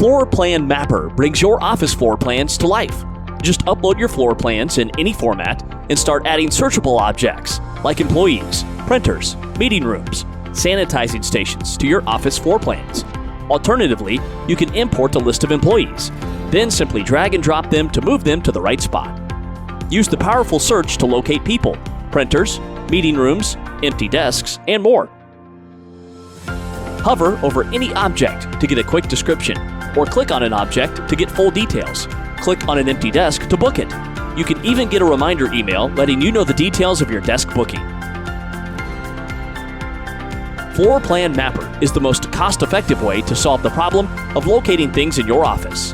Floor Plan Mapper brings your office floor plans to life. Just upload your floor plans in any format and start adding searchable objects like employees, printers, meeting rooms, sanitizing stations to your office floor plans. Alternatively, you can import a list of employees, then simply drag and drop them to move them to the right spot. Use the powerful search to locate people, printers, meeting rooms, empty desks, and more. Hover over any object to get a quick description, or click on an object to get full details. Click on an empty desk to book it. You can even get a reminder email letting you know the details of your desk booking. Floor Plan Mapper is the most cost-effective way to solve the problem of locating things in your office.